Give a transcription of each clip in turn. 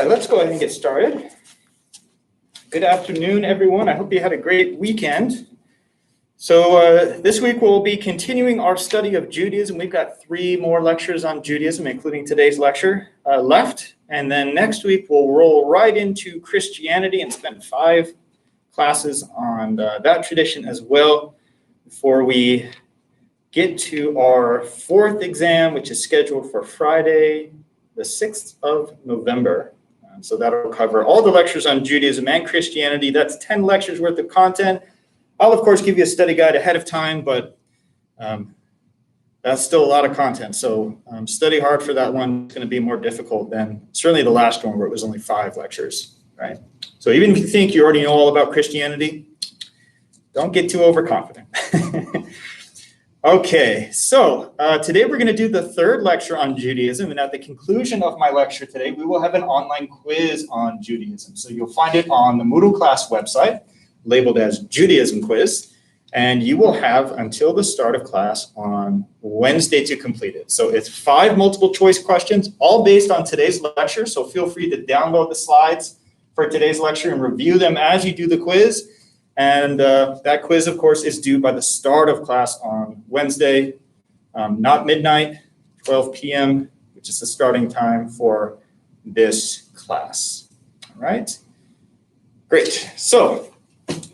right, let's go ahead and get started. Good afternoon, everyone. I hope you had a great weekend. So this week we'll be continuing our study of Judaism. We've got 3 more lectures on Judaism, including today's lecture left. And then next week we'll roll right into Christianity and spend 5 classes on that tradition as well before we get to our 4th exam, which is scheduled for Friday, the 6th of November. So that'll cover all the lectures on Judaism and Christianity. That's 10 lectures worth of content. I'll, of course, give you a study guide ahead of time, but that's still a lot of content. So study hard for that one. It's going to be more difficult than certainly the last one where it was only 5 lectures, right? So even if you think you already know all about Christianity, don't get too overconfident. Okay, so today we're going to do the 3rd lecture on Judaism, and at the conclusion of my lecture today, we will have an online quiz on Judaism. So you'll find it on the Moodle class website, labeled as Judaism Quiz, and you will have until the start of class on Wednesday to complete it. So it's 5 multiple choice questions, all based on today's lecture, so feel free to download the slides for today's lecture and review them as you do the quiz. And that quiz, of course, is due by the start of class on Wednesday, not midnight, 12 p.m., which is the starting time for this class. All right, great. So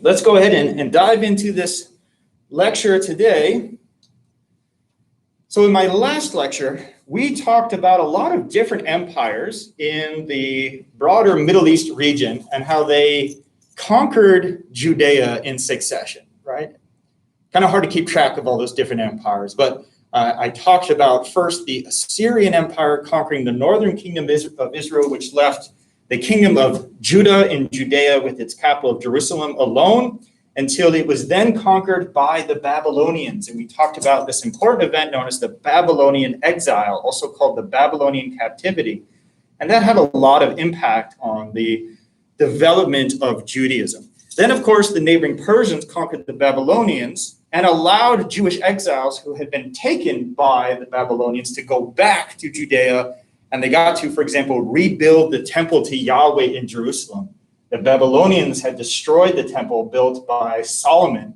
let's go ahead and dive into this lecture today. So in my last lecture, we talked about a lot of different empires in the broader Middle East region and how they conquered Judea in succession, right? Kind of hard to keep track of all those different empires, but I talked about first the Assyrian Empire conquering the northern kingdom of Israel, which left the kingdom of Judah in Judea with its capital of Jerusalem alone until it was then conquered by the Babylonians. And we talked about this important event known as the Babylonian exile, also called the Babylonian captivity. And that had a lot of impact on the development of Judaism. Then, of course, the neighboring Persians conquered the Babylonians and allowed Jewish exiles who had been taken by the Babylonians to go back to Judea. And they got to, for example, rebuild the temple to Yahweh in Jerusalem. The Babylonians had destroyed the temple built by Solomon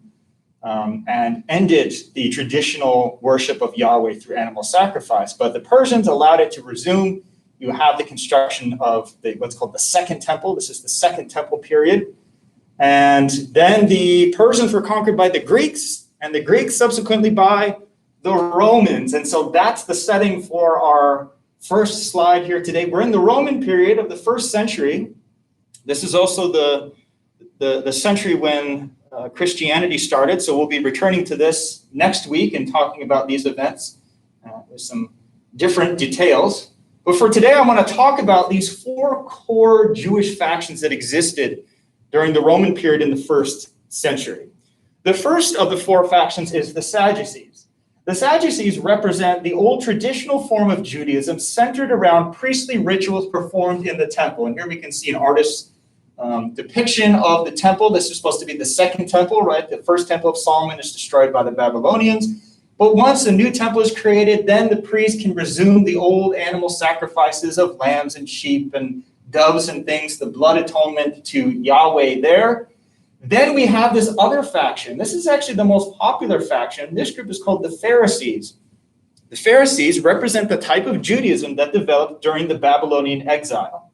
and ended the traditional worship of Yahweh through animal sacrifice. But the Persians allowed it to resume. You have the construction of what's called the Second Temple. This is the Second Temple period. And then the Persians were conquered by the Greeks, and the Greeks subsequently by the Romans. And so that's the setting for our first slide here today. We're in the Roman period of the 1st century. This is also the century when Christianity started. So we'll be returning to this next week and talking about these events with some different details. But for today, I want to talk about these 4 core Jewish factions that existed during the Roman period in the 1st century. The first of the 4 factions is the Sadducees. The Sadducees represent the old traditional form of Judaism centered around priestly rituals performed in the temple. And here we can see an artist's depiction of the temple. This is supposed to be the Second Temple, right? The first temple of Solomon is destroyed by the Babylonians. But once a new temple is created, then the priest can resume the old animal sacrifices of lambs and sheep and doves and things, the blood atonement to Yahweh there. Then we have this other faction. This is actually the most popular faction. This group is called the Pharisees. The Pharisees represent the type of Judaism that developed during the Babylonian exile.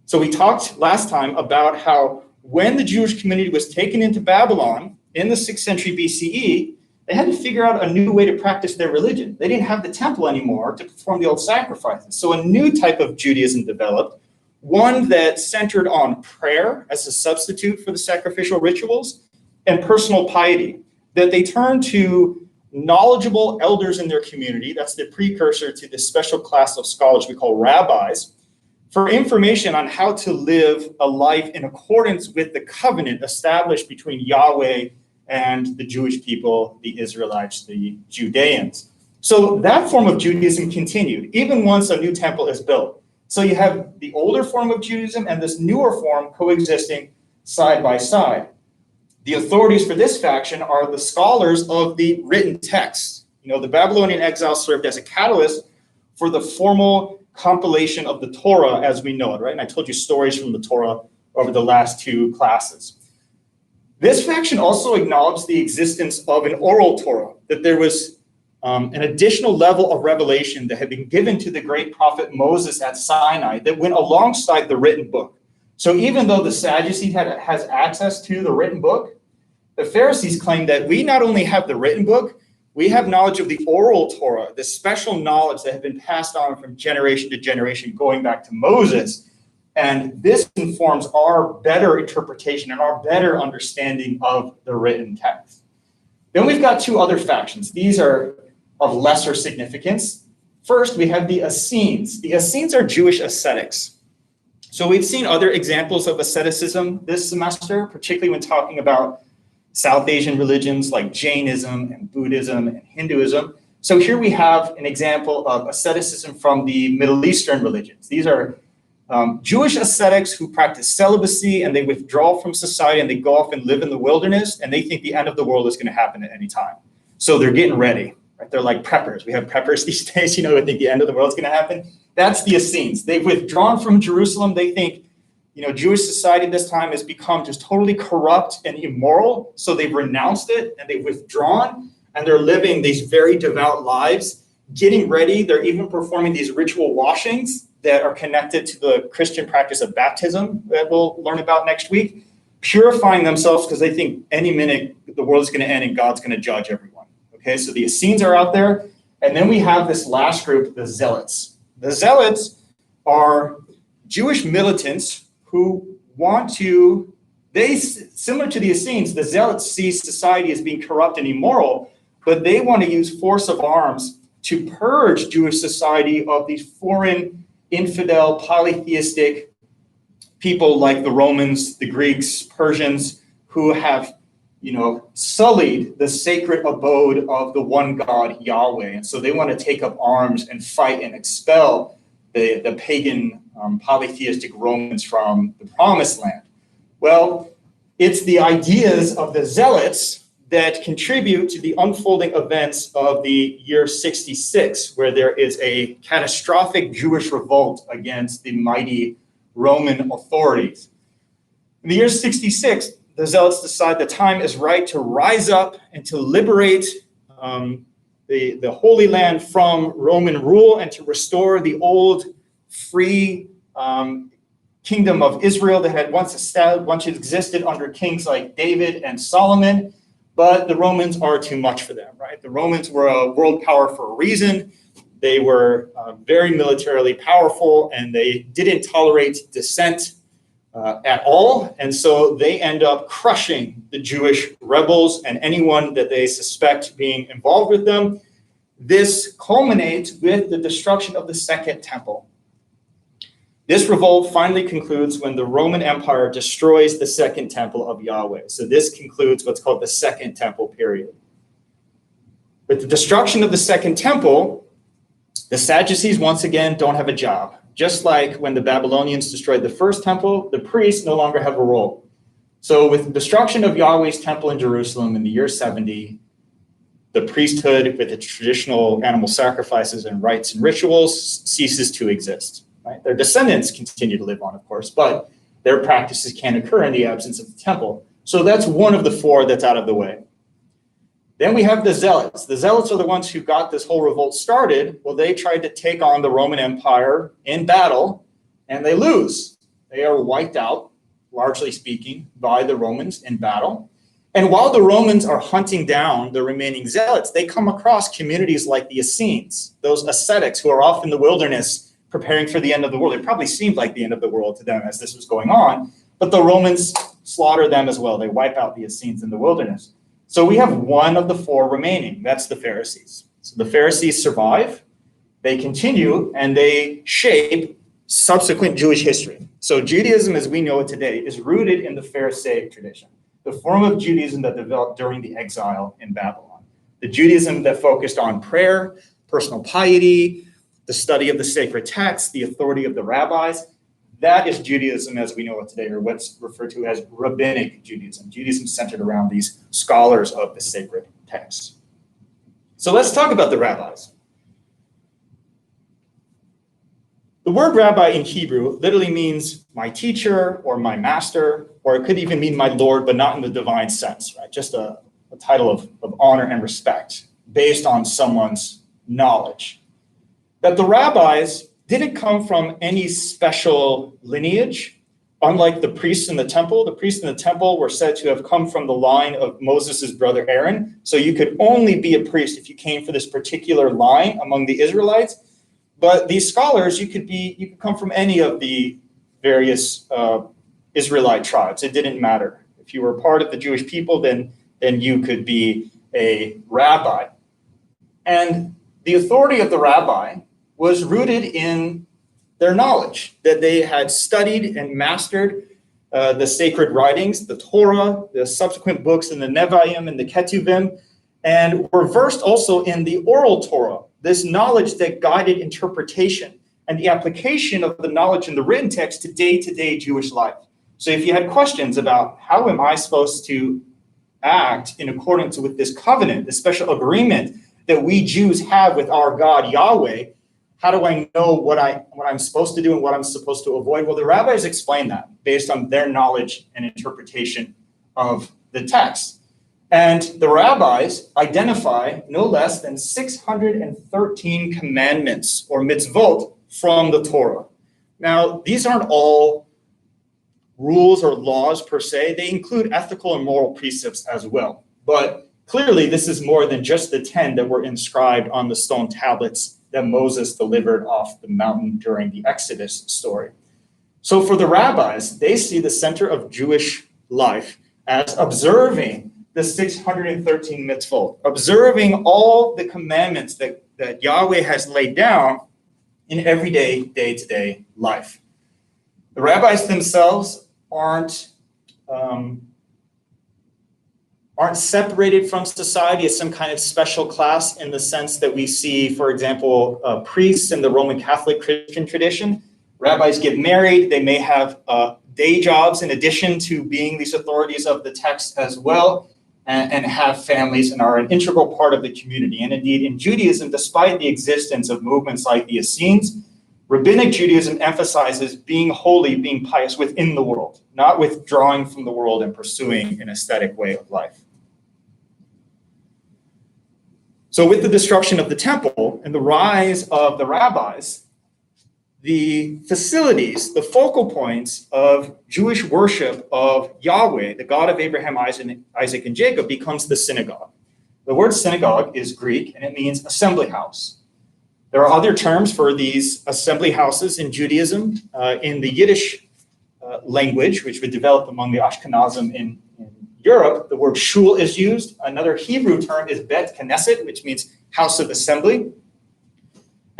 So we talked last time about how when the Jewish community was taken into Babylon in the 6th century BCE, they had to figure out a new way to practice their religion. They didn't have the temple anymore to perform the old sacrifices. So a new type of Judaism developed, one that centered on prayer as a substitute for the sacrificial rituals and personal piety, that they turned to knowledgeable elders in their community. That's the precursor to this special class of scholars we call rabbis, for information on how to live a life in accordance with the covenant established between Yahweh and the Jewish people, the Israelites, the Judeans. So that form of Judaism continued, even once a new temple is built. So you have the older form of Judaism and this newer form coexisting side by side. The authorities for this faction are the scholars of the written text. You know, the Babylonian exile served as a catalyst for the formal compilation of the Torah as we know it, right? And I told you stories from the Torah over the last 2 classes. This faction also acknowledged the existence of an oral Torah, that there was an additional level of revelation that had been given to the great prophet Moses at Sinai that went alongside the written book. So even though the Sadducees has access to the written book, the Pharisees claim that we not only have the written book, we have knowledge of the oral Torah, the special knowledge that had been passed on from generation to generation going back to Moses. And this informs our better interpretation and our better understanding of the written text. Then we've got 2 other factions. These are of lesser significance. First, we have the Essenes. The Essenes are Jewish ascetics. So we've seen other examples of asceticism this semester, particularly when talking about South Asian religions like Jainism and Buddhism and Hinduism. So here we have an example of asceticism from the Middle Eastern religions. These are Jewish ascetics who practice celibacy, and they withdraw from society and they go off and live in the wilderness, and they think the end of the world is going to happen at any time. So they're getting ready, right? They're like preppers. We have preppers these days, who think the end of the world is going to happen. That's the Essenes. They've withdrawn from Jerusalem. They think, Jewish society this time has become just totally corrupt and immoral. So they've renounced it and they've withdrawn, and they're living these very devout lives, getting ready. They're even performing these ritual washings that are connected to the Christian practice of baptism that we'll learn about next week, purifying themselves because they think any minute the world is going to end and God's going to judge everyone. Okay, so the Essenes are out there. And then we have this last group, the Zealots. The Zealots are Jewish militants who want to, similar to the Essenes, the Zealots see society as being corrupt and immoral, but they want to use force of arms to purge Jewish society of these foreign, infidel, polytheistic people like the Romans, the Greeks, Persians, who have, sullied the sacred abode of the one God, Yahweh. And so they want to take up arms and fight and expel the pagan polytheistic Romans from the promised land. Well, it's the ideas of the Zealots that contribute to the unfolding events of the year 66, where there is a catastrophic Jewish revolt against the mighty Roman authorities. In the year 66, the Zealots decide the time is right to rise up and to liberate the Holy Land from Roman rule and to restore the old free kingdom of Israel that had once existed under kings like David and Solomon. But the Romans are too much for them, right? The Romans were a world power for a reason. They were very militarily powerful, and they didn't tolerate dissent at all. And so they end up crushing the Jewish rebels and anyone that they suspect being involved with them. This culminates with the destruction of the Second Temple. This revolt finally concludes when the Roman Empire destroys the Second Temple of Yahweh. So this concludes what's called the Second Temple period. With the destruction of the Second Temple, the Sadducees once again don't have a job. Just like when the Babylonians destroyed the First Temple, the priests no longer have a role. So with the destruction of Yahweh's temple in Jerusalem in the year 70, the priesthood with its traditional animal sacrifices and rites and rituals ceases to exist. Right? Their descendants continue to live on, of course, but their practices can't occur in the absence of the temple. So that's one of the 4 that's out of the way. Then we have the Zealots. The Zealots are the ones who got this whole revolt started. Well, they tried to take on the Roman Empire in battle, and they lose. They are wiped out, largely speaking, by the Romans in battle. And while the Romans are hunting down the remaining Zealots, they come across communities like the Essenes, those ascetics who are off in the wilderness preparing for the end of the world. It probably seemed like the end of the world to them as this was going on, but the Romans slaughter them as well. They wipe out the Essenes in the wilderness. So we have one of the 4 remaining. That's the Pharisees. So the Pharisees survive, they continue, and they shape subsequent Jewish history. So Judaism as we know it today is rooted in the Pharisaic tradition, the form of Judaism that developed during the exile in Babylon. The Judaism that focused on prayer, personal piety, the study of the sacred texts, the authority of the rabbis. That is Judaism as we know it today, or what's referred to as rabbinic Judaism. Judaism centered around these scholars of the sacred texts. So let's talk about the rabbis. The word rabbi in Hebrew literally means my teacher or my master, or it could even mean my Lord, but not in the divine sense, right? Just a title of honor and respect based on someone's knowledge. That the rabbis didn't come from any special lineage. Unlike the priests in the temple were said to have come from the line of Moses' brother Aaron. So you could only be a priest if you came from this particular line among the Israelites. But these scholars, you could come from any of the various Israelite tribes. It didn't matter. If you were part of the Jewish people, then you could be a rabbi. And the authority of the rabbi was rooted in their knowledge, that they had studied and mastered the sacred writings, the Torah, the subsequent books in the Nevi'im and the Ketuvim, and were versed also in the oral Torah, this knowledge that guided interpretation and the application of the knowledge in the written text to day-to-day Jewish life. So if you had questions about how am I supposed to act in accordance with this covenant, this special agreement that we Jews have with our God Yahweh, how do I know what I'm supposed to do and what I'm supposed to avoid? Well, the rabbis explain that based on their knowledge and interpretation of the text. And the rabbis identify no less than 613 commandments or mitzvot from the Torah. Now, these aren't all rules or laws per se. They include ethical and moral precepts as well. But clearly, this is more than just the 10 that were inscribed on the stone tablets that Moses delivered off the mountain during the Exodus story. So for the rabbis, they see the center of Jewish life as observing the 613 mitzvot, observing all the commandments that Yahweh has laid down in everyday, day-to-day life. The rabbis themselves aren't separated from society as some kind of special class in the sense that we see, for example, priests in the Roman Catholic Christian tradition. Rabbis get married. They may have day jobs in addition to being these authorities of the text as well, and have families and are an integral part of the community. And indeed, in Judaism, despite the existence of movements like the Essenes, Rabbinic Judaism emphasizes being holy, being pious within the world, not withdrawing from the world and pursuing an aesthetic way of life. So with the destruction of the temple and the rise of the rabbis, the facilities, the focal points of Jewish worship of Yahweh, the God of Abraham, Isaac, and Jacob, becomes the synagogue. The word synagogue is Greek, and it means assembly house. There are other terms for these assembly houses in Judaism. In the Yiddish language, which was developed among the Ashkenazim in Europe, the word shul is used. Another Hebrew term is bet knesset, which means house of assembly.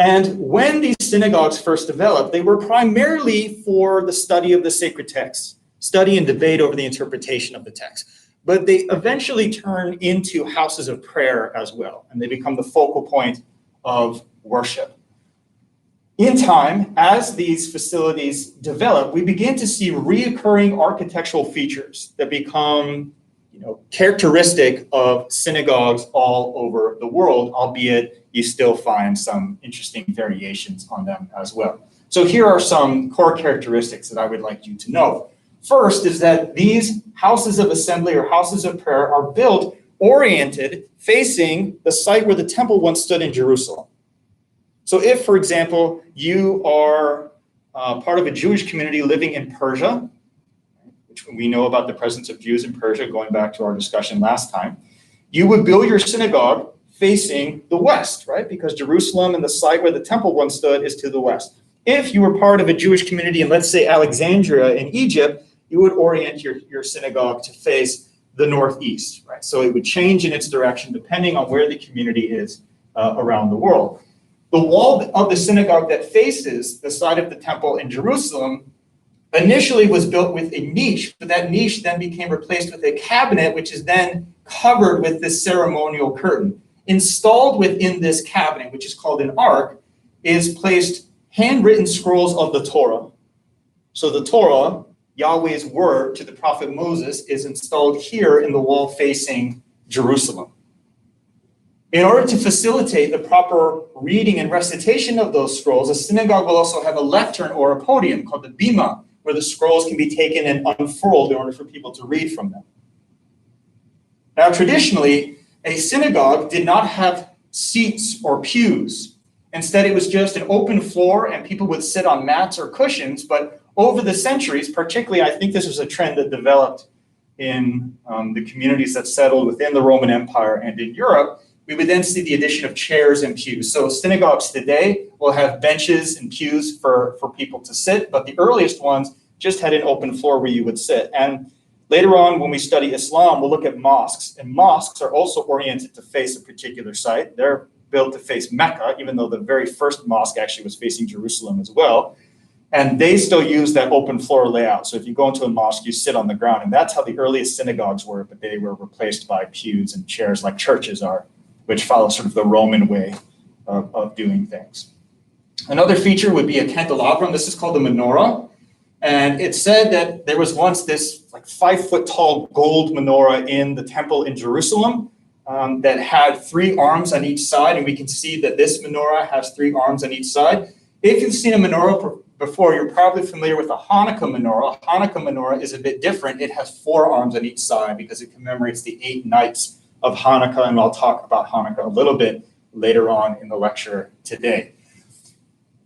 And when these synagogues first developed, they were primarily for the study of the sacred texts, study and debate over the interpretation of the text. But they eventually turn into houses of prayer as well, and they become the focal point of worship. In time, as these facilities develop, we begin to see reoccurring architectural features that become, characteristic of synagogues all over the world, albeit you still find some interesting variations on them as well. So here are some core characteristics that I would like you to know. First is that these houses of assembly or houses of prayer are built oriented facing the site where the temple once stood in Jerusalem. So if, for example, you are part of a Jewish community living in Persia, which we know about the presence of Jews in Persia, going back to our discussion last time, you would build your synagogue facing the west, right? Because Jerusalem and the site where the temple once stood is to the west. If you were part of a Jewish community in, let's say, Alexandria in Egypt, you would orient your synagogue to face the northeast, right? So it would change in its direction depending on where the community is around the world. The wall of the synagogue that faces the side of the temple in Jerusalem initially was built with a niche, but that niche then became replaced with a cabinet, which is then covered with this ceremonial curtain. Installed within this cabinet, which is called an ark, is placed handwritten scrolls of the Torah. So the Torah, Yahweh's word to the prophet Moses, is installed here in the wall facing Jerusalem. In order to facilitate the proper reading and recitation of those scrolls, a synagogue will also have a lectern or a podium called the bima, where the scrolls can be taken and unfurled in order for people to read from them. Now, traditionally, a synagogue did not have seats or pews. Instead, it was just an open floor and people would sit on mats or cushions. But over the centuries, particularly, I think this was a trend that developed in the communities that settled within the Roman Empire and in Europe, we would then see the addition of chairs and pews. So synagogues today will have benches and pews for people to sit, but the earliest ones just had an open floor where you would sit. And later on, when we study Islam, we'll look at mosques, and mosques are also oriented to face a particular site. They're built to face Mecca, even though the very first mosque actually was facing Jerusalem as well. And they still use that open floor layout. So if you go into a mosque, you sit on the ground, and that's how the earliest synagogues were, but they were replaced by pews and chairs like churches are, which follow sort of the Roman way of doing things. Another feature would be a candelabrum. This is called the menorah. And it said that there was once this like 5-foot tall gold menorah in the temple in Jerusalem that had 3 arms on each side. And we can see that this menorah has 3 arms on each side. If you've seen a menorah before, you're probably familiar with a Hanukkah menorah. A Hanukkah menorah is a bit different. It has 4 arms on each side because it commemorates the 8 nights of Hanukkah, and I'll talk about Hanukkah a little bit later on in the lecture today.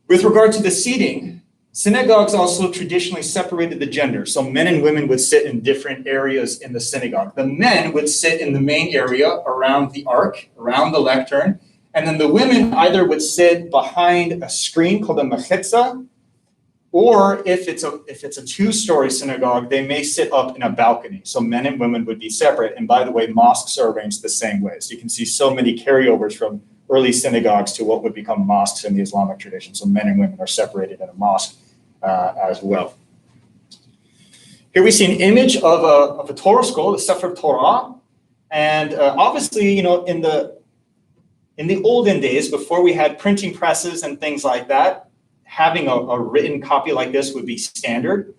With regard to the seating, synagogues also traditionally separated the gender. So men and women would sit in different areas in the synagogue. The men would sit in the main area around the ark, around the lectern, and then the women either would sit behind a screen called a mechitza, or if it's a 2-story synagogue, they may sit up in a balcony. So men and women would be separate. And by the way, mosques are arranged the same way. So you can see so many carryovers from early synagogues to what would become mosques in the Islamic tradition. So men and women are separated in a mosque as well. Here we see an image of a Torah scroll, the Sefer Torah. And obviously, in the olden days, before we had printing presses and things like that, having a written copy like this would be standard.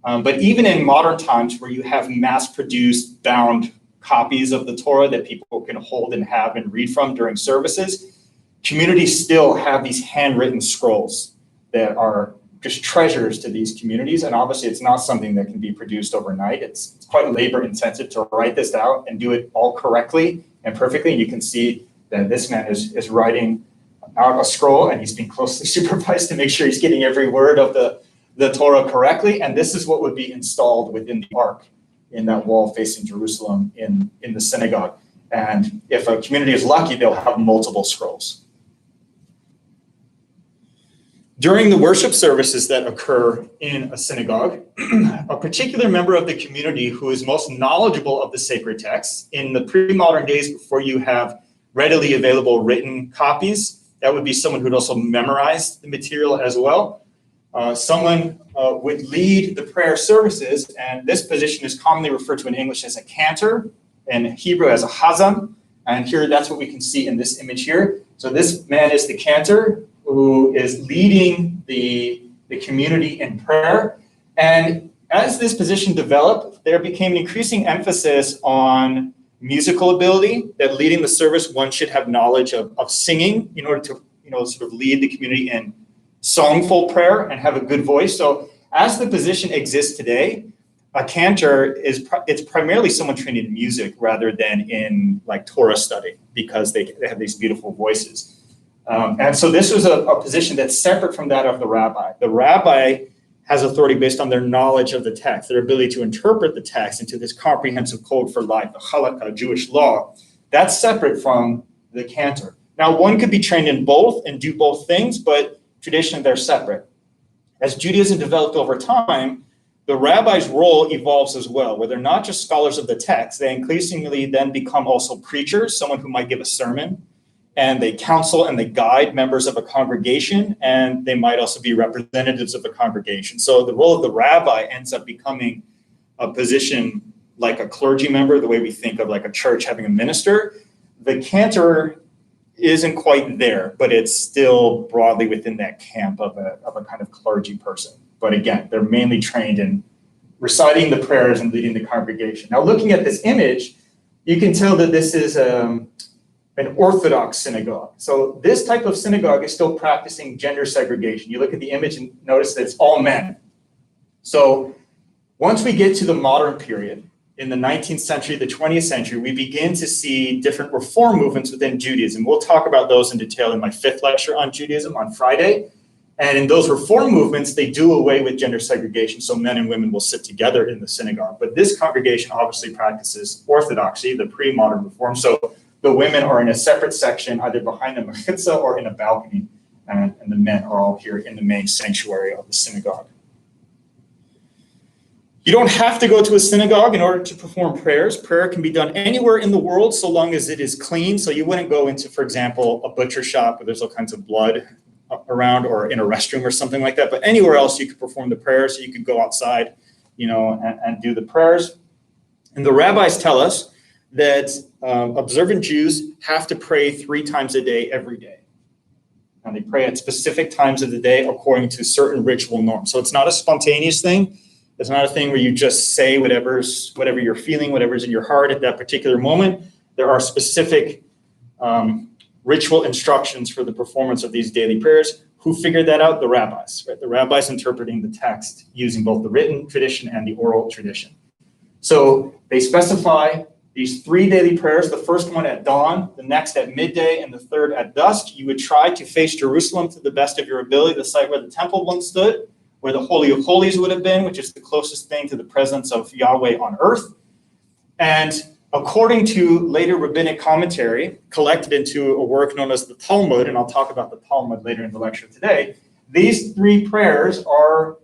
But even in modern times where you have mass-produced bound copies of the Torah that people can hold and have and read from during services, communities still have these handwritten scrolls that are just treasures to these communities. And obviously it's not something that can be produced overnight. It's quite labor intensive to write this out and do it all correctly and perfectly. And you can see that this man is writing out a scroll, and he's being closely supervised to make sure he's getting every word of the Torah correctly. And this is what would be installed within the ark in that wall facing Jerusalem in the synagogue. And if a community is lucky, they'll have multiple scrolls. During the worship services that occur in a synagogue, a particular member of the community who is most knowledgeable of the sacred texts, in the pre-modern days before you have readily available written copies, that would be someone who'd also memorize the material as well. Someone would lead the prayer services, and this position is commonly referred to in English as a cantor, in Hebrew as a chazan, and here that's what we can see in this image here. So this man is the cantor who is leading the community in prayer. And as this position developed, there became an increasing emphasis on musical ability, that leading the service, one should have knowledge of singing in order to, sort of lead the community in songful prayer and have a good voice. So as the position exists today, a cantor it's primarily someone trained in music rather than in like Torah study, because they have these beautiful voices. And so this was a position that's separate from that of the rabbi. The rabbi has authority based on their knowledge of the text, their ability to interpret the text into this comprehensive code for life, the halakha, Jewish law. That's separate from the cantor. Now, one could be trained in both and do both things, but traditionally they're separate. As Judaism developed over time, the rabbi's role evolves as well, where they're not just scholars of the text, they increasingly then become also preachers, someone who might give a sermon, and they counsel and they guide members of a congregation, and they might also be representatives of the congregation. So the role of the rabbi ends up becoming a position like a clergy member, the way we think of like a church having a minister. The cantor isn't quite there, but it's still broadly within that camp of a kind of clergy person. But again, they're mainly trained in reciting the prayers and leading the congregation. Now, looking at this image, you can tell that this is an Orthodox synagogue. So this type of synagogue is still practicing gender segregation. You look at the image and notice that it's all men. So once we get to the modern period, in the 19th century, the 20th century, we begin to see different reform movements within Judaism. We'll talk about those in detail in my 5th lecture on Judaism on Friday. And in those reform movements, they do away with gender segregation, so men and women will sit together in the synagogue. But this congregation obviously practices orthodoxy, the pre-modern reform. So the women are in a separate section, either behind the mechitza or in a balcony, and the men are all here in the main sanctuary of the synagogue. You don't have to go to a synagogue in order to perform prayers. Prayer can be done anywhere in the world so long as it is clean. So you wouldn't go into, for example, a butcher shop where there's all kinds of blood around, or in a restroom or something like that. But anywhere else you could perform the prayers. So you could go outside, and do the prayers. And the rabbis tell us that observant Jews have to pray 3 times a day every day. And they pray at specific times of the day according to certain ritual norms. So it's not a spontaneous thing. It's not a thing where you just say whatever you're feeling, whatever's in your heart at that particular moment. There are specific ritual instructions for the performance of these daily prayers. Who figured that out? The rabbis, right? The rabbis interpreting the text using both the written tradition and the oral tradition. So they specify these 3 daily prayers, the first one at dawn, the next at midday, and the third at dusk. You would try to face Jerusalem to the best of your ability, the site where the temple once stood, where the Holy of Holies would have been, which is the closest thing to the presence of Yahweh on earth. And according to later rabbinic commentary, collected into a work known as the Talmud, and I'll talk about the Talmud later in the lecture today, these 3 prayers are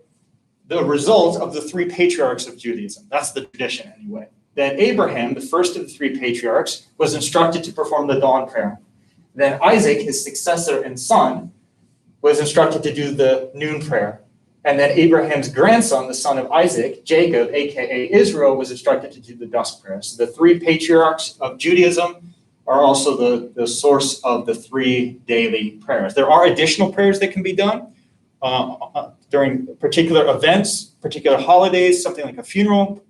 the result of the 3 patriarchs of Judaism. That's the tradition anyway. That Abraham, the first of the 3 patriarchs, was instructed to perform the dawn prayer. Then Isaac, his successor and son, was instructed to do the noon prayer. And then Abraham's grandson, the son of Isaac, Jacob, aka Israel, was instructed to do the dusk prayer. So the 3 patriarchs of Judaism are also the source of the 3 daily prayers. There are additional prayers that can be done during particular events, particular holidays, something like a funeral,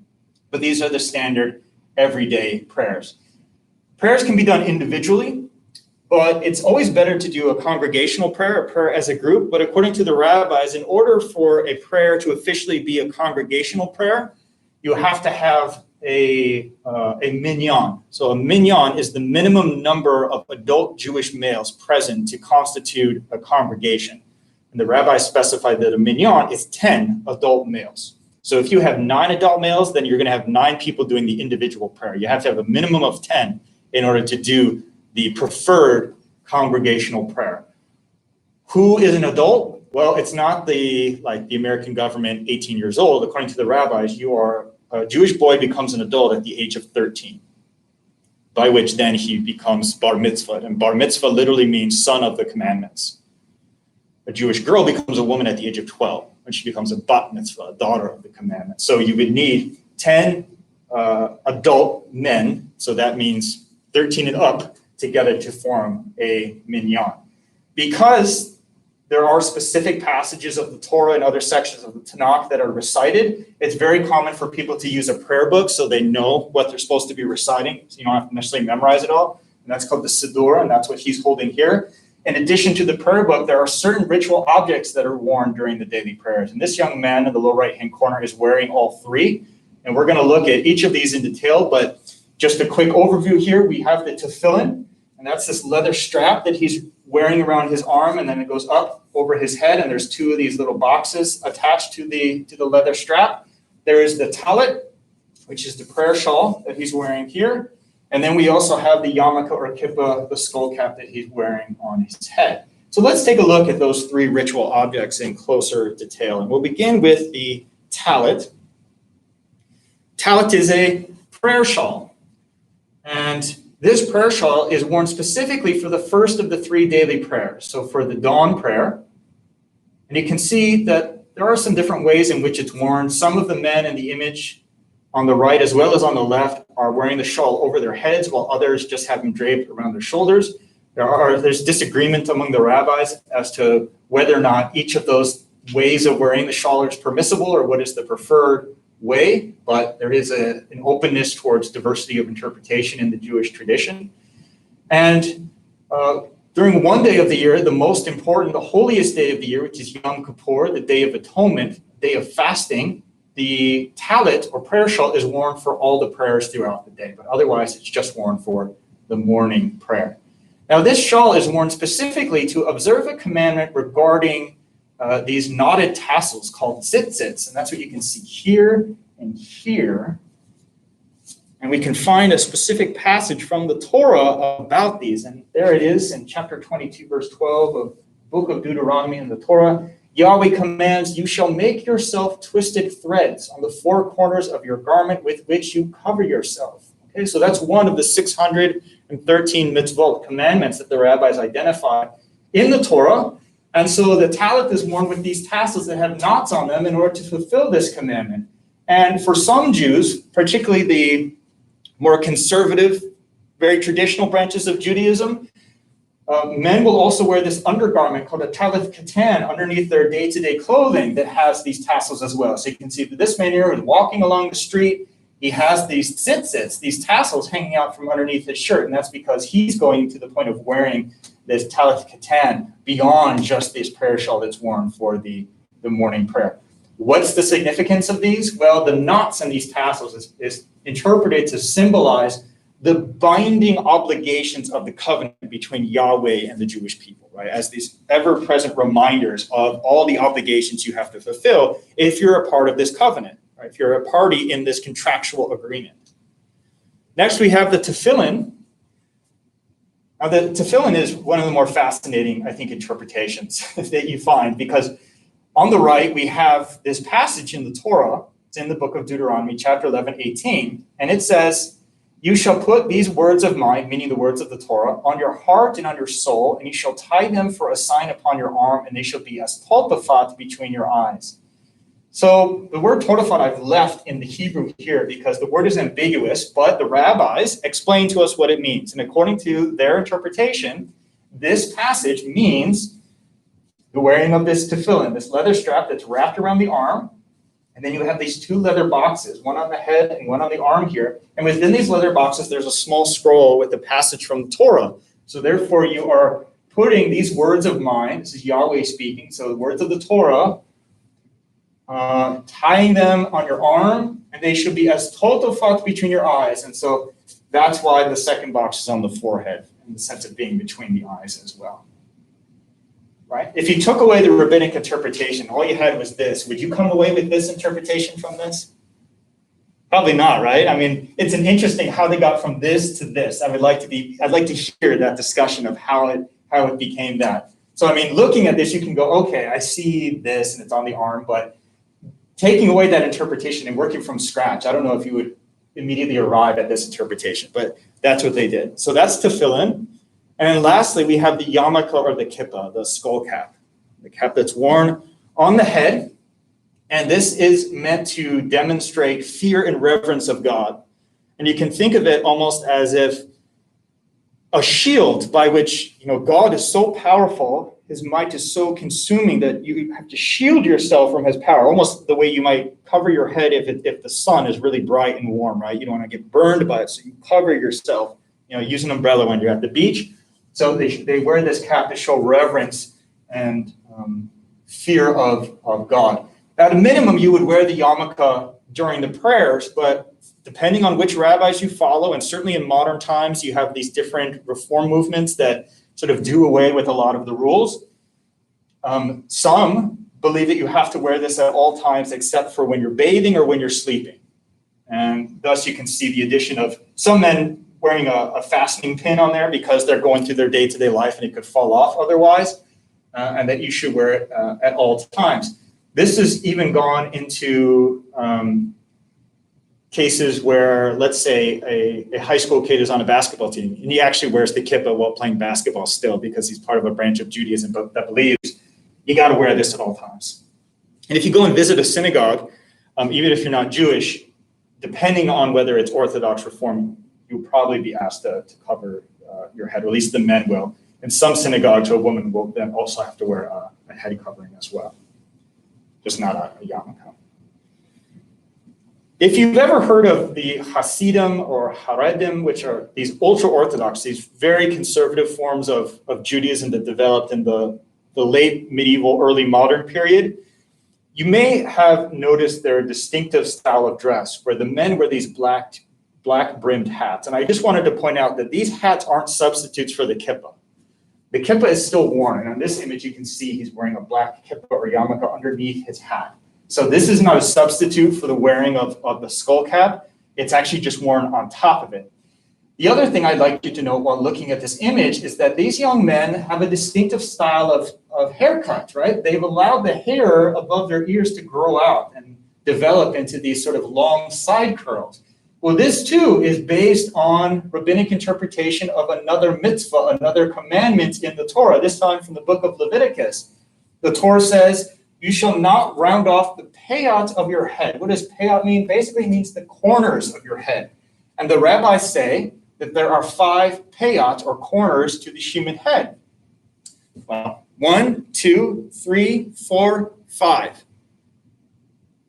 but these are the standard everyday prayers. Prayers can be done individually, but it's always better to do a congregational prayer, a prayer as a group. But according to the rabbis, in order for a prayer to officially be a congregational prayer, you have to have a minyan. So a minyan is the minimum number of adult Jewish males present to constitute a congregation. And the rabbis specify that a minyan is 10 adult males. So if you have 9 adult males, then you're going to have 9 people doing the individual prayer. You have to have a minimum of 10 in order to do the preferred congregational prayer. Who is an adult? Well, it's not the American government 18 years old. According to the rabbis, a Jewish boy becomes an adult at the age of 13, by which then he becomes bar mitzvah. And bar mitzvah literally means son of the commandments. A Jewish girl becomes a woman at the age of 12, when she becomes a bat mitzvah, a daughter of the commandments. So you would need 10 adult men, so that means 13 and up, together to form a minyan. Because there are specific passages of the Torah and other sections of the Tanakh that are recited, it's very common for people to use a prayer book so they know what they're supposed to be reciting. So you don't have to necessarily memorize it all. And that's called the Siddur, and that's what he's holding here. In addition to the prayer book, there are certain ritual objects that are worn during the daily prayers. And this young man in the lower right-hand corner is wearing all 3. And we're going to look at each of these in detail, but just a quick overview here. We have the Tefillin, and that's this leather strap that he's wearing around his arm, and then it goes up over his head, and there's 2 of these little boxes attached to the leather strap. There is the talit, which is the prayer shawl that he's wearing here. And then we also have the yarmulke or kippah, the skull cap that he's wearing on his head. So let's take a look at those 3 ritual objects in closer detail. And we'll begin with the talit. Talit is a prayer shawl. And this prayer shawl is worn specifically for the first of the 3 daily prayers. So for the dawn prayer, and you can see that there are some different ways in which it's worn. Some of the men in the image on the right as well as on the left are wearing the shawl over their heads, while others just have them draped around their shoulders. There's disagreement among the rabbis as to whether or not each of those ways of wearing the shawl is permissible or what is the preferred way, but there is an openness towards diversity of interpretation in the Jewish tradition. And during one day of the year, the most important, the holiest day of the year, which is Yom Kippur, the Day of Atonement, day of fasting, the talit or prayer shawl is worn for all the prayers throughout the day, but otherwise it's just worn for the morning prayer. Now, this shawl is worn specifically to observe a commandment regarding these knotted tassels called Zitsits, and that's what you can see here and here. And we can find a specific passage from the Torah about these, and there it is in chapter 22, verse 12 of the book of Deuteronomy in the Torah. Yahweh commands, "You shall make yourself twisted threads on the four corners of your garment with which you cover yourself." Okay, so that's one of the 613 mitzvot, commandments that the rabbis identify in the Torah. And so the talit is worn with these tassels that have knots on them in order to fulfill this commandment. And for some Jews, particularly the more conservative, very traditional branches of Judaism, men will also wear this undergarment called a talit katan underneath their day-to-day clothing that has these tassels as well. So you can see that this man here is walking along the street. He has these tzitzits, these tassels hanging out from underneath his shirt, and that's because he's going to the point of wearing this talit katan beyond just this prayer shawl that's worn for the morning prayer. What's the significance of these? Well, the knots in these tassels is interpreted to symbolize the binding obligations of the covenant between Yahweh and the Jewish people, right? As these ever-present reminders of all the obligations you have to fulfill if you're a part of this covenant, right? If you're a party in this contractual agreement. Next, we have the Tefillin. Now, the Tefillin is one of the more fascinating, I think, interpretations that you find, because on the right, we have this passage in the Torah. It's in the book of Deuteronomy, chapter 11, 18, and it says, "You shall put these words of mine," meaning the words of the Torah, "on your heart and on your soul, and you shall tie them for a sign upon your arm, and they shall be as toltafat between your eyes." So the word toltafat I've left in the Hebrew here because the word is ambiguous, but the rabbis explain to us what it means. And according to their interpretation, this passage means the wearing of this tefillin, this leather strap that's wrapped around the arm. And then you have these two leather boxes, one on the head and one on the arm here. And within these leather boxes, there's a small scroll with a passage from the Torah. So therefore, you are putting these words of mine, this is Yahweh speaking, so the words of the Torah, tying them on your arm, and they should be as toltafat between your eyes. And so that's why the second box is on the forehead, in the sense of being between the eyes as well. Right? If you took away the rabbinic interpretation, all you had was this, would you come away with this interpretation from this? Probably not, right? I mean, it's an interesting how they got from this to this. I'd like to hear that discussion of how it became that. So, I mean, looking at this, you can go, okay, I see this and it's on the arm, but taking away that interpretation and working from scratch, I don't know if you would immediately arrive at this interpretation, but that's what they did. So that's tefillin. And then lastly, we have the yarmulke or the kippah, the skull cap, the cap that's worn on the head. And this is meant to demonstrate fear and reverence of God. And you can think of it almost as if a shield by which, God is so powerful, his might is so consuming that you have to shield yourself from his power, almost the way you might cover your head if the sun is really bright and warm, right? You don't want to get burned by it, so you cover yourself, use an umbrella when you're at the beach. So they wear this cap to show reverence and fear of God. At a minimum, you would wear the yarmulke during the prayers, but depending on which rabbis you follow, and certainly in modern times, you have these different reform movements that sort of do away with a lot of the rules. Some believe that you have to wear this at all times except for when you're bathing or when you're sleeping. And thus you can see the addition of some men wearing a fastening pin on there because they're going through their day-to-day life and it could fall off otherwise, and that you should wear it at all times. This has even gone into cases where, let's say, a high school kid is on a basketball team and he actually wears the kippah while playing basketball still because he's part of a branch of Judaism that believes you got to wear this at all times. And if you go and visit a synagogue, even if you're not Jewish, depending on whether it's Orthodox Reform, you'll probably be asked to cover your head, or at least the men will. In some synagogues, a woman will then also have to wear a head covering as well, just not a yarmulke. If you've ever heard of the Hasidim or Haredim, which are these ultra-Orthodox, these very conservative forms of Judaism that developed in the late medieval, early modern period, you may have noticed their distinctive style of dress, where the men wear these black brimmed hats. And I just wanted to point out that these hats aren't substitutes for the kippah. The kippah is still worn, and on this image you can see he's wearing a black kippah or yarmulke underneath his hat. So this is not a substitute for the wearing of the skull cap. It's actually just worn on top of it. The other thing I'd like you to know while looking at this image is that these young men have a distinctive style of haircut, right? They've allowed the hair above their ears to grow out and develop into these sort of long side curls. Well, this too is based on rabbinic interpretation of another mitzvah, another commandment in the Torah, this time from the book of Leviticus. The Torah says, "You shall not round off the payot of your head." What does payot mean? Basically, it means the corners of your head. And the rabbis say that there are 5 payot or corners to the human head. Well, 1, 2, 3, 4, 5.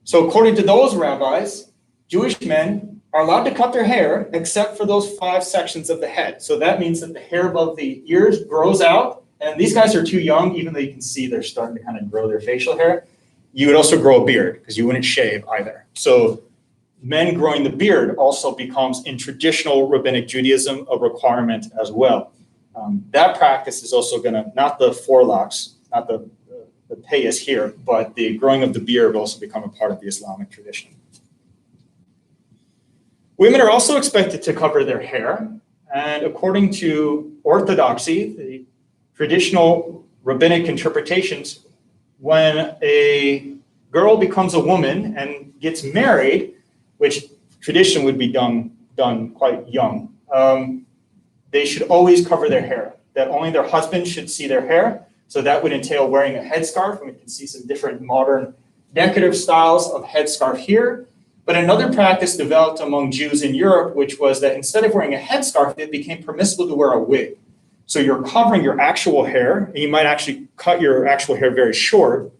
So according to those rabbis, Jewish men are allowed to cut their hair except for those 5 sections of the head. So that means that the hair above the ears grows out. And these guys are too young, even though you can see they're starting to kind of grow their facial hair. You would also grow a beard because you wouldn't shave either. So men growing the beard also becomes, in traditional rabbinic Judaism, a requirement as well. That practice is also going to, not the forelocks, not the payas here, but the growing of the beard will also become a part of the Islamic tradition. Women are also expected to cover their hair. And according to orthodoxy, the traditional rabbinic interpretations, when a girl becomes a woman and gets married, which tradition would be done quite young, they should always cover their hair, that only their husband should see their hair. So that would entail wearing a headscarf, and we can see some different modern decorative styles of headscarf here. But another practice developed among Jews in Europe, which was that instead of wearing a headscarf, it became permissible to wear a wig. So you're covering your actual hair, and you might actually cut your actual hair very short,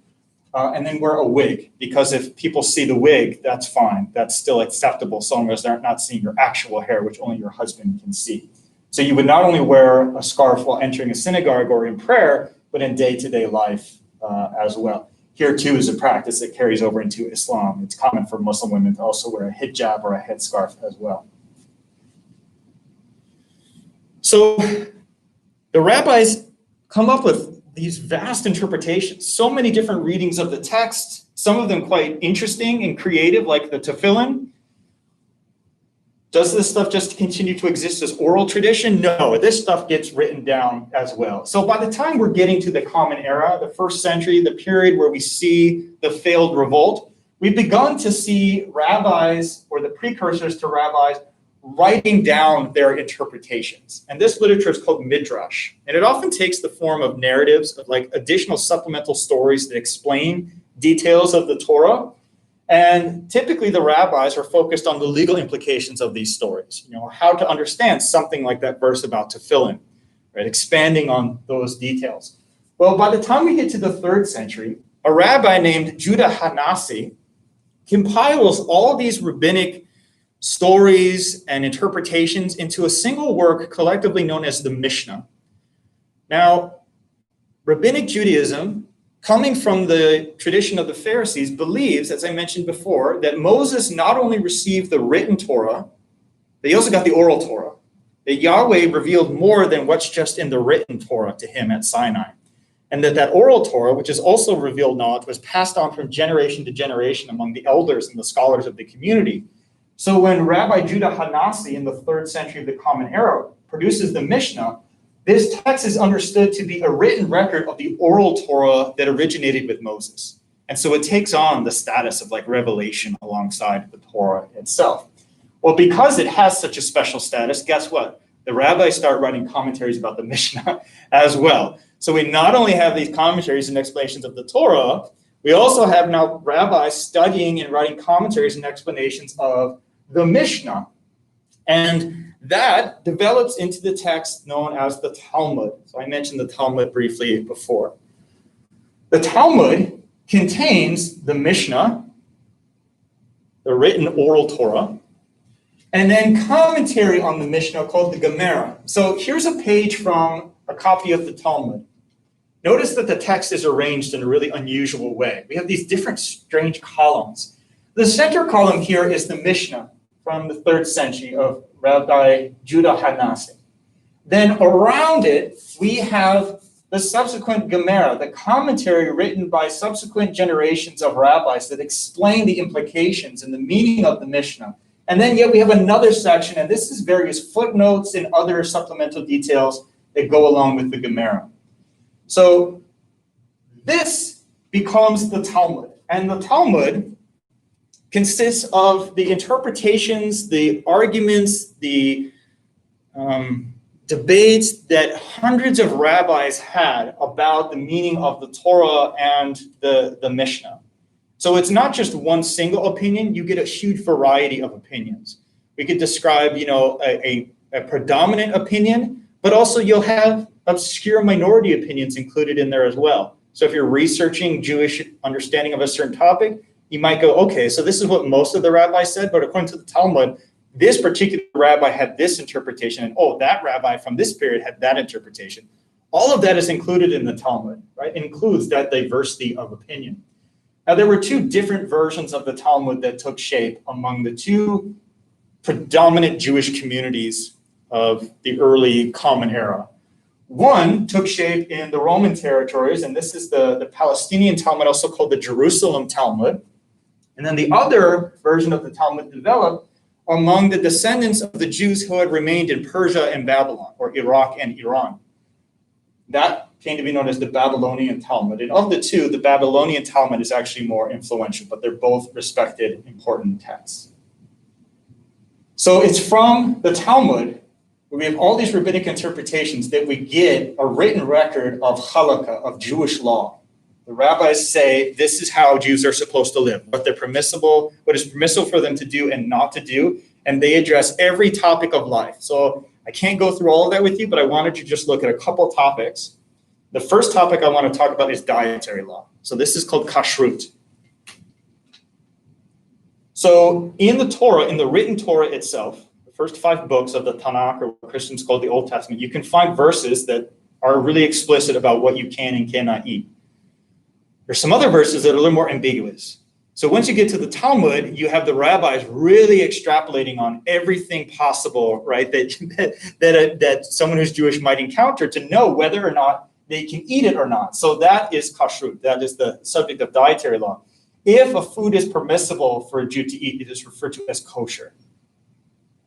and then wear a wig. Because if people see the wig, that's fine. That's still acceptable, so long as they're not seeing your actual hair, which only your husband can see. So you would not only wear a scarf while entering a synagogue or in prayer, but in day-to-day life as well. Here, too, is a practice that carries over into Islam. It's common for Muslim women to also wear a hijab or a headscarf as well. So the rabbis come up with these vast interpretations, so many different readings of the text, some of them quite interesting and creative, like the Tefillin. Does this stuff just continue to exist as oral tradition? No, this stuff gets written down as well. So by the time we're getting to the Common Era, the 1st century, the period where we see the failed revolt, we've begun to see rabbis, or the precursors to rabbis, writing down their interpretations. And this literature is called Midrash. And it often takes the form of narratives, of like additional supplemental stories that explain details of the Torah. And typically the rabbis are focused on the legal implications of these stories, how to understand something like that verse about Tefillin, right? Expanding on those details. Well, by the time we get to the 3rd century, a rabbi named Judah Hanasi compiles all these rabbinic stories and interpretations into a single work collectively known as the Mishnah. Now, rabbinic Judaism, coming from the tradition of the Pharisees, believes, as I mentioned before, that Moses not only received the written Torah, but he also got the oral Torah. That Yahweh revealed more than what's just in the written Torah to him at Sinai. And that oral Torah, which is also revealed knowledge, was passed on from generation to generation among the elders and the scholars of the community. So when Rabbi Judah Hanasi in the 3rd century of the Common Era produces the Mishnah, this text is understood to be a written record of the oral Torah that originated with Moses. And so it takes on the status of like revelation alongside the Torah itself. Well, because it has such a special status, guess what? The rabbis start writing commentaries about the Mishnah as well. So we not only have these commentaries and explanations of the Torah, we also have now rabbis studying and writing commentaries and explanations of the Mishnah. And that develops into the text known as the Talmud. So I mentioned the Talmud briefly before. The Talmud contains the Mishnah, the written oral Torah, and then commentary on the Mishnah called the Gemara. So here's a page from a copy of the Talmud. Notice that the text is arranged in a really unusual way. We have these different strange columns. The center column here is the Mishnah from the 3rd century of Rabbi Judah Hanasi. Then around it, we have the subsequent Gemara, the commentary written by subsequent generations of rabbis that explain the implications and the meaning of the Mishnah. And then yet we have another section, and this is various footnotes and other supplemental details that go along with the Gemara. So this becomes the Talmud. And the Talmud consists of the interpretations, the arguments, the debates that hundreds of rabbis had about the meaning of the Torah and the Mishnah. So it's not just one single opinion, you get a huge variety of opinions. We could describe, a predominant opinion, but also you'll have obscure minority opinions included in there as well. So if you're researching Jewish understanding of a certain topic, you might go, okay, so this is what most of the rabbis said, but according to the Talmud, this particular rabbi had this interpretation, and that rabbi from this period had that interpretation. All of that is included in the Talmud, right? It includes that diversity of opinion. Now, there were two different versions of the Talmud that took shape among the two predominant Jewish communities of the early Common Era. One took shape in the Roman territories, and this is the Palestinian Talmud, also called the Jerusalem Talmud. And then the other version of the Talmud developed among the descendants of the Jews who had remained in Persia and Babylon, or Iraq and Iran. That came to be known as the Babylonian Talmud. And of the two, the Babylonian Talmud is actually more influential, but they're both respected, important texts. So it's from the Talmud, where we have all these rabbinic interpretations, that we get a written record of halakha, of Jewish law. The rabbis say this is how Jews are supposed to live, what is permissible for them to do and not to do, and they address every topic of life. So I can't go through all of that with you, but I wanted to just look at a couple topics. The first topic I want to talk about is dietary law. So this is called kashrut. So in the Torah, in the written Torah itself, the first 5 books of the Tanakh, or what Christians call the Old Testament, you can find verses that are really explicit about what you can and cannot eat. There's some other verses that are a little more ambiguous. So once you get to the Talmud, you have the rabbis really extrapolating on everything possible, right, that someone who's Jewish might encounter to know whether or not they can eat it or not. So that is kashrut. That is the subject of dietary law. If a food is permissible for a Jew to eat, it is referred to as kosher.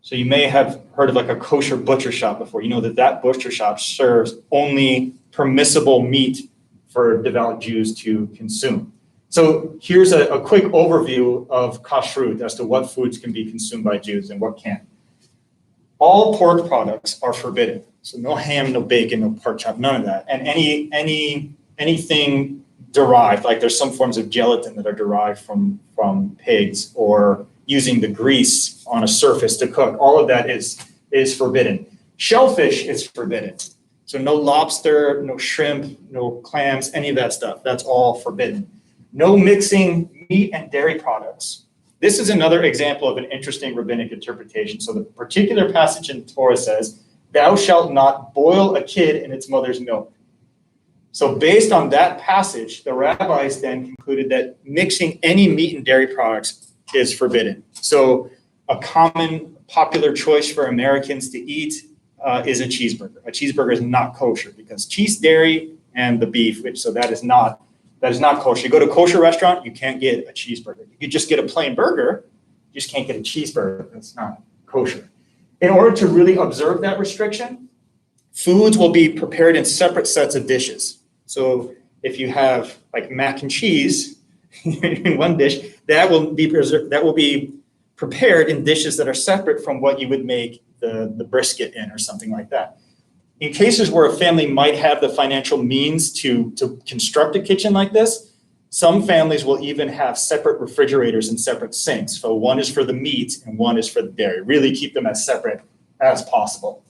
So you may have heard of like a kosher butcher shop before. You know that butcher shop serves only permissible meat for devout Jews to consume. So here's a quick overview of kashrut as to what foods can be consumed by Jews and what can't. All pork products are forbidden. So no ham, no bacon, no pork chop, none of that. And anything derived, like there's some forms of gelatin that are derived from pigs, or using the grease on a surface to cook, all of that is forbidden. Shellfish is forbidden. So no lobster, no shrimp, no clams, any of that stuff. That's all forbidden. No mixing meat and dairy products. This is another example of an interesting rabbinic interpretation. So the particular passage in Torah says, "Thou shalt not boil a kid in its mother's milk." So based on that passage, the rabbis then concluded that mixing any meat and dairy products is forbidden. So a common popular choice for Americans to eat is a cheeseburger. A cheeseburger is not kosher because cheese, dairy, and the beef, that is not kosher. You go to a kosher restaurant, you can't get a cheeseburger. You could just get a plain burger, you just can't get a cheeseburger. That's not kosher. In order to really observe that restriction, foods will be prepared in separate sets of dishes. So if you have like mac and cheese in one dish, that will be prepared in dishes that are separate from what you would make the brisket in or something like that. In cases where a family might have the financial means to construct a kitchen like this, some families will even have separate refrigerators and separate sinks. So one is for the meat and one is for the dairy. Really keep them as separate as possible.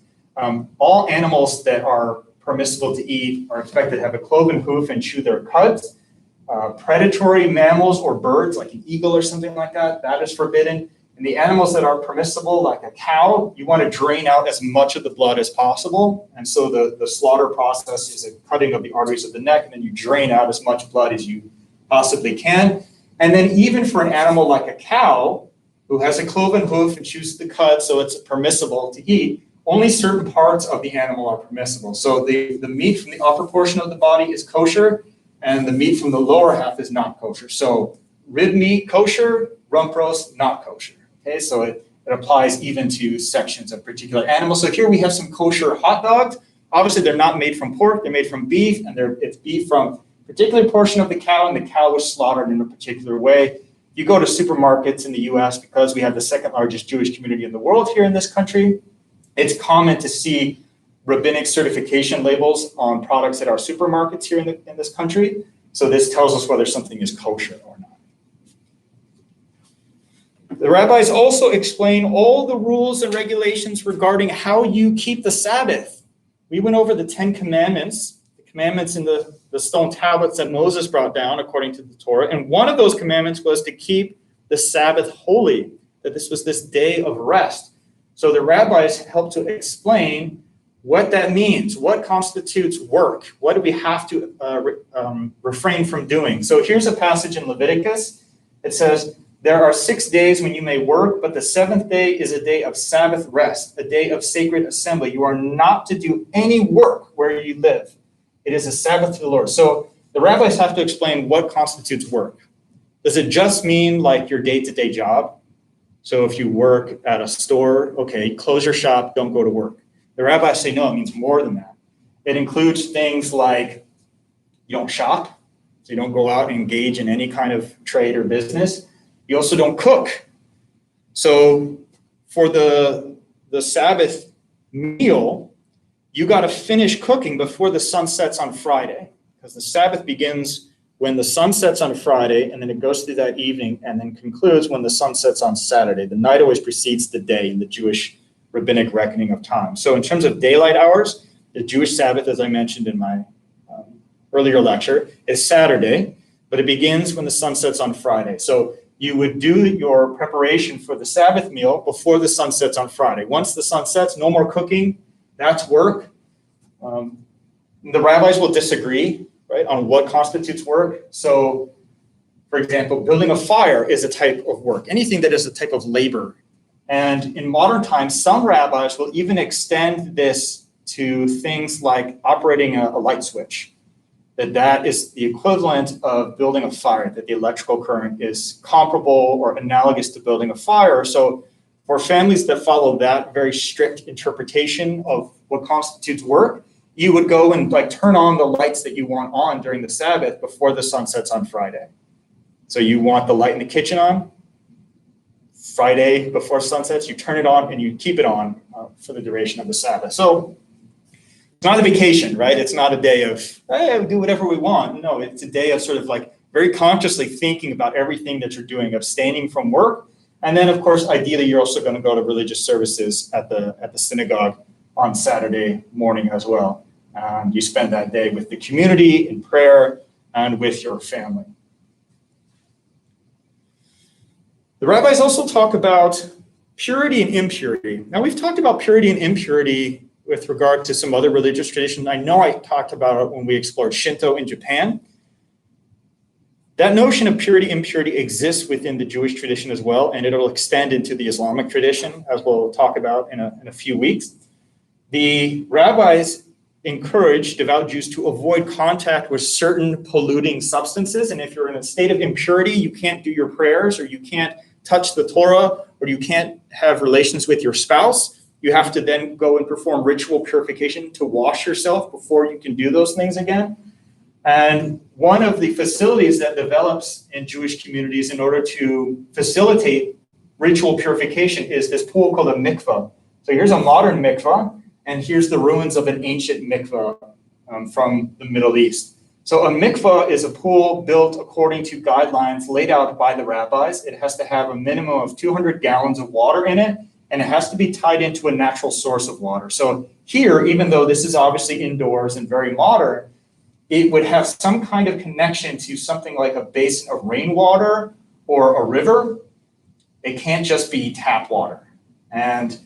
All animals that are permissible to eat are expected to have a cloven hoof and chew their cuds. Predatory mammals or birds, like an eagle or something like that, that is forbidden. And the animals that are permissible, like a cow, you want to drain out as much of the blood as possible. And so the slaughter process is a cutting of the arteries of the neck, and then you drain out as much blood as you possibly can. And then even for an animal like a cow, who has a cloven hoof and chooses to cut so it's permissible to eat, only certain parts of the animal are permissible. So the meat from the upper portion of the body is kosher, and the meat from the lower half is not kosher. So rib meat, kosher; rump roast, not kosher. Okay, so it applies even to sections of particular animals. So here we have some kosher hot dogs. Obviously, they're not made from pork; they're made from beef, and it's beef from a particular portion of the cow, and the cow was slaughtered in a particular way. You go to supermarkets in the U.S., because we have the second largest Jewish community in the world here in this country, it's common to see rabbinic certification labels on products at our supermarkets here in this country. So this tells us whether something is kosher or not. The rabbis also explain all the rules and regulations regarding how you keep the Sabbath. We went over the 10 commandments, the commandments in the stone tablets that Moses brought down according to the Torah. And one of those commandments was to keep the Sabbath holy, that this was this day of rest. So the rabbis helped to explain what that means, what constitutes work, what do we have to refrain from doing. So here's a passage in Leviticus. It says, "There are 6 days when you may work, but the seventh day is a day of Sabbath rest, a day of sacred assembly. You are not to do any work where you live. It is a Sabbath to the Lord." So the rabbis have to explain what constitutes work. Does it just mean like your day-to-day job? So if you work at a store, okay, close your shop, don't go to work. The rabbis say, no, it means more than that. It includes things like you don't shop, so you don't go out and engage in any kind of trade or business. You also don't cook. So for the Sabbath meal, you got to finish cooking before the sun sets on Friday, because the Sabbath begins when the sun sets on Friday, and then it goes through that evening, and then concludes when the sun sets on Saturday. The night always precedes the day in the Jewish rabbinic reckoning of time. So in terms of daylight hours, the Jewish Sabbath, as I mentioned in my earlier lecture, is Saturday, but it begins when the sun sets on Friday. So you would do your preparation for the Sabbath meal before the sun sets on Friday. Once the sun sets, no more cooking. That's work. The rabbis will disagree, right, on what constitutes work. So, for example, building a fire is a type of work, anything that is a type of labor. And in modern times, some rabbis will even extend this to things like operating a light switch, that is the equivalent of building a fire, that the electrical current is comparable or analogous to building a fire. So for families that follow that very strict interpretation of what constitutes work, you would go and like turn on the lights that you want on during the Sabbath before the sun sets on Friday. So you want the light in the kitchen on Friday before sunsets, you turn it on and you keep it on for the duration of the Sabbath. So it's not a vacation, right? It's not a day of, hey, we do whatever we want. No, it's a day of sort of like very consciously thinking about everything that you're doing, abstaining from work. And then, of course, ideally, you're also going to go to religious services at the synagogue on Saturday morning as well. You spend that day with the community in prayer and with your family. The rabbis also talk about purity and impurity. Now, we've talked about purity and impurity with regard to some other religious traditions. I know I talked about it when we explored Shinto in Japan. That notion of purity, impurity exists within the Jewish tradition as well, and it'll extend into the Islamic tradition, as we'll talk about in a few weeks. The rabbis encourage devout Jews to avoid contact with certain polluting substances, and if you're in a state of impurity, you can't do your prayers, or you can't touch the Torah, or you can't have relations with your spouse. You have to then go and perform ritual purification to wash yourself before you can do those things again. And one of the facilities that develops in Jewish communities in order to facilitate ritual purification is this pool called a mikvah. So here's a modern mikvah, and here's the ruins of an ancient mikvah from the Middle East. So a mikvah is a pool built according to guidelines laid out by the rabbis. It has to have a minimum of 200 gallons of water in it, and it has to be tied into a natural source of water. So here, even though this is obviously indoors and very modern, it would have some kind of connection to something like a basin of rainwater or a river. It can't just be tap water. And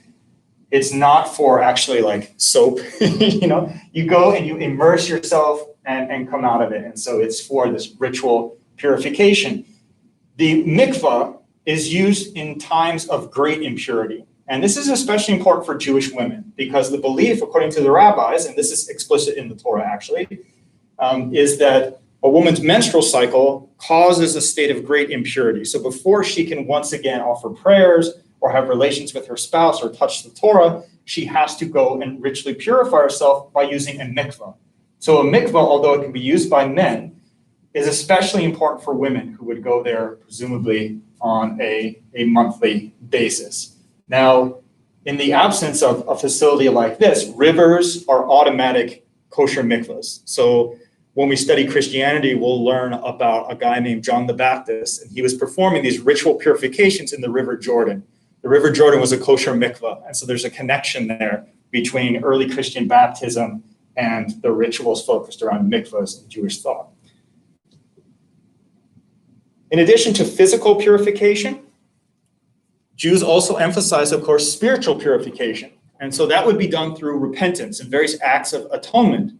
it's not for actually like soap, you go and you immerse yourself and come out of it. And so it's for this ritual purification. The mikvah is used in times of great impurity. And this is especially important for Jewish women because the belief, according to the rabbis, and this is explicit in the Torah actually, is that a woman's menstrual cycle causes a state of great impurity. So before she can once again offer prayers or have relations with her spouse or touch the Torah, she has to go and ritually purify herself by using a mikvah. So a mikvah, although it can be used by men, is especially important for women who would go there presumably on a monthly basis. Now, in the absence of a facility like this, rivers are automatic kosher mikvahs. So when we study Christianity, we'll learn about a guy named John the Baptist, and he was performing these ritual purifications in the River Jordan. The River Jordan was a kosher mikvah, and so there's a connection there between early Christian baptism and the rituals focused around mikvahs in Jewish thought. In addition to physical purification, Jews also emphasize, of course, spiritual purification. And so that would be done through repentance and various acts of atonement.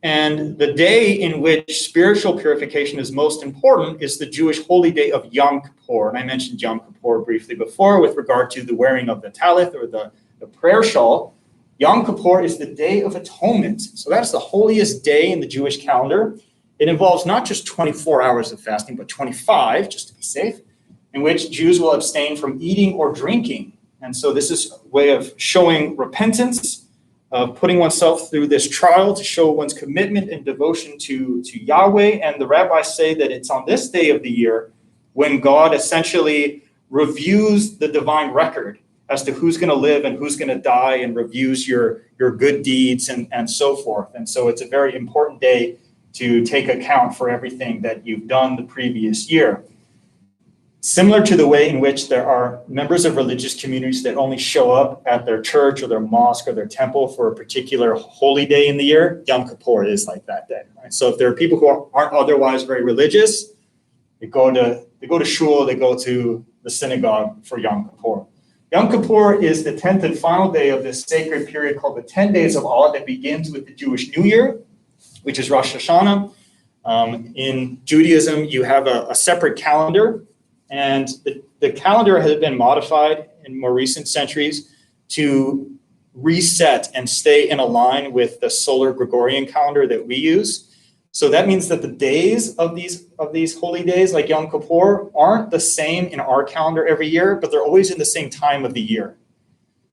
And the day in which spiritual purification is most important is the Jewish holy day of Yom Kippur. And I mentioned Yom Kippur briefly before with regard to the wearing of the talith or the prayer shawl. Yom Kippur is the Day of Atonement. So that's the holiest day in the Jewish calendar. It involves not just 24 hours of fasting, but 25, just to be safe, in which Jews will abstain from eating or drinking. And so this is a way of showing repentance, of putting oneself through this trial to show one's commitment and devotion to Yahweh. And the rabbis say that it's on this day of the year when God essentially reviews the divine record as to who's going to live and who's going to die and reviews your good deeds and so forth. And so it's a very important day to take account for everything that you've done the previous year. Similar to the way in which there are members of religious communities that only show up at their church or their mosque or their temple for a particular holy day in the year, Yom Kippur is like that day. Right? So if there are people who aren't otherwise very religious, they go to Shawl, they go to the synagogue for Yom Kippur. Yom Kippur is the 10th and final day of this sacred period called the 10 Days of Awe that begins with the Jewish New Year, which is Rosh Hashanah. In Judaism, you have a separate calendar. And the calendar has been modified in more recent centuries to reset and stay in a line with the solar Gregorian calendar that we use. So that means that the days of these holy days, like Yom Kippur, aren't the same in our calendar every year, but they're always in the same time of the year.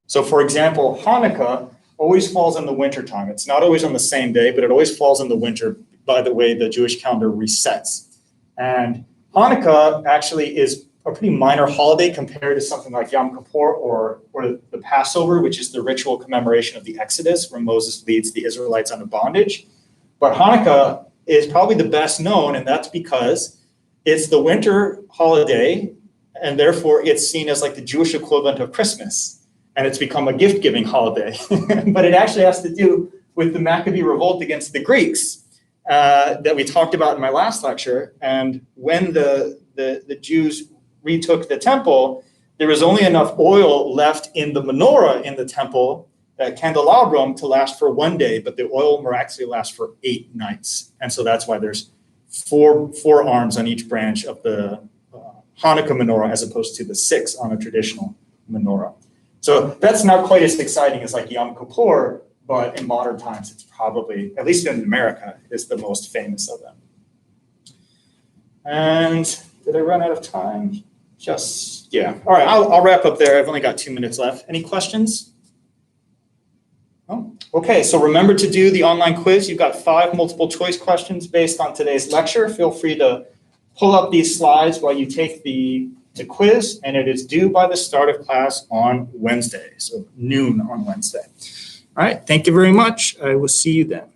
So for example, Hanukkah always falls in the winter time. It's not always on the same day, but it always falls in the winter by the way the Jewish calendar resets. And Hanukkah actually is a pretty minor holiday compared to something like Yom Kippur or the Passover, which is the ritual commemoration of the Exodus, where Moses leads the Israelites out of bondage. But Hanukkah is probably the best known, and that's because it's the winter holiday, and therefore it's seen as like the Jewish equivalent of Christmas, and it's become a gift-giving holiday. But it actually has to do with the Maccabee revolt against the Greeks, that we talked about in my last lecture. And when the Jews retook the temple, there was only enough oil left in the menorah in the temple, that candelabrum, to last for one day, but the oil miraculously lasts for 8 nights. And so that's why there's four arms on each branch of the Hanukkah menorah as opposed to the 6 on a traditional menorah. So that's not quite as exciting as like Yom Kippur, but in modern times, it's probably, at least in America, is the most famous of them. And did I run out of time? Yeah. All right, I'll wrap up there. I've only got 2 minutes left. Any questions? Oh, okay, so remember to do the online quiz. You've got 5 multiple choice questions based on today's lecture. Feel free to pull up these slides while you take the quiz, and it is due by the start of class on Wednesday, so noon on Wednesday. All right, thank you very much. I will see you then.